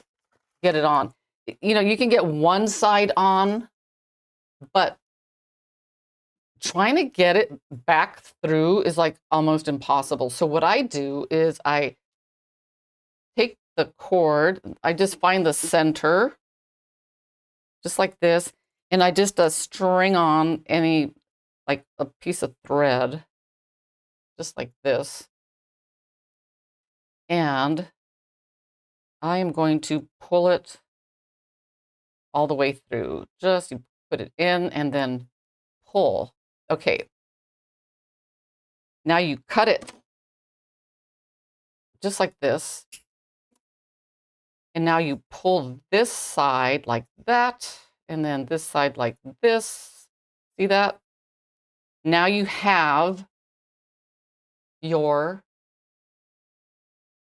get it on, you know, you can get one side on, but trying to get it back through is like almost impossible. So what I do is I take the cord, I just find the center, just like this, and I just string on any, like a piece of thread, just like this. And I am going to pull it all the way through. Just you put it in and then pull. Okay. Now you cut it just like this. And now you pull this side like that, and then this side like this. See that? Now you have your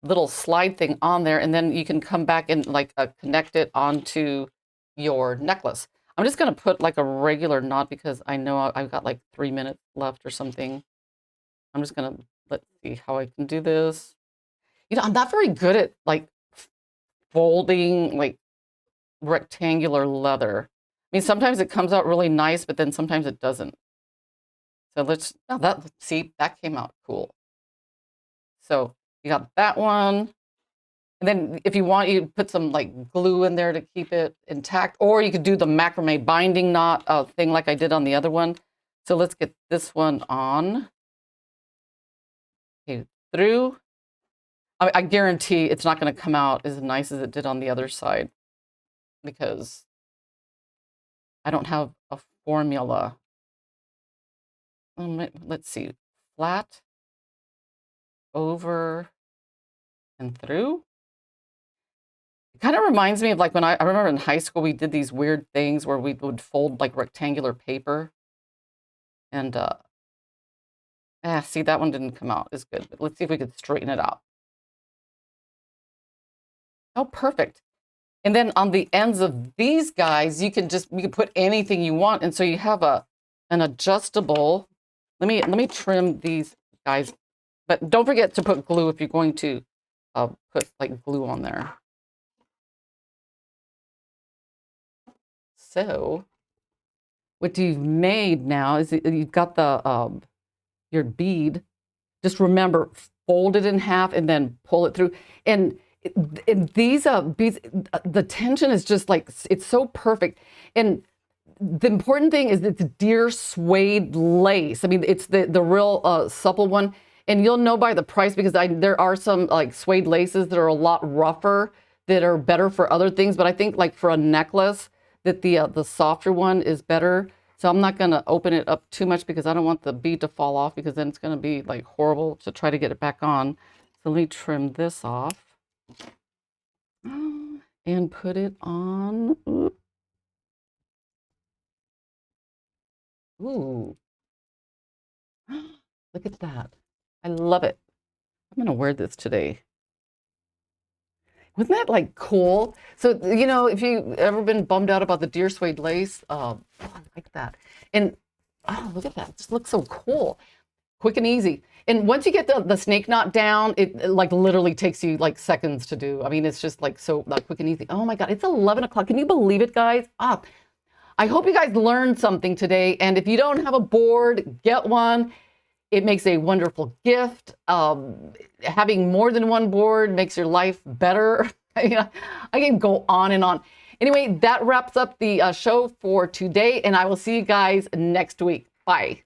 little slide thing on there, and then you can come back and like connect it onto your necklace. I'm just going to put like a regular knot because I know I've got like 3 minutes left or something. I'm just going to, let's see how I can do this. You know, I'm not very good at like folding like rectangular leather. I mean, sometimes it comes out really nice, but then sometimes it doesn't. So see, that came out cool. So you got that one. And then if you want, you put some like glue in there to keep it intact, or you could do the macrame binding knot thing like I did on the other one. So let's get this one on. Okay, through. I guarantee it's not going to come out as nice as it did on the other side because I don't have a formula. Let's see, flat, over, and through. It kind of reminds me of like when I remember in high school, we did these weird things where we would fold like rectangular paper. And see, that one didn't come out as good, but let's see if we could straighten it out. Oh, perfect. And then on the ends of these guys, you can put anything you want. And so you have an adjustable. Let me trim these guys, but don't forget to put glue if you're going to put like glue on there. So what you've made now is you've got the your bead. Just remember, fold it in half and then pull it through. And these beads, the tension is just like, it's so perfect. And the important thing is it's deer suede lace. I mean, it's the real supple one. And you'll know by the price because there are some like suede laces that are a lot rougher that are better for other things. But I think like for a necklace, that the softer one is better. So I'm not gonna open it up too much because I don't want the bead to fall off, because then it's gonna be like horrible to try to get it back on. So let me trim this off and put it on. Ooh, look at that. I love it. I'm gonna wear this today. Wasn't that like cool? So, you know, if you've ever been bummed out about the deer suede lace, oh, I like that. And oh, look at that. It just looks so cool. Quick and easy. And once you get the snake knot down, it like literally takes you like seconds to do. I mean, it's just like so like quick and easy. Oh my God, it's 11 o'clock. Can you believe it, guys? Ah, I hope you guys learned something today. And if you don't have a board, get one. It makes a wonderful gift. Having more than one board makes your life better. I can go on and on. Anyway, that wraps up the show for today, and I will see you guys next week. Bye.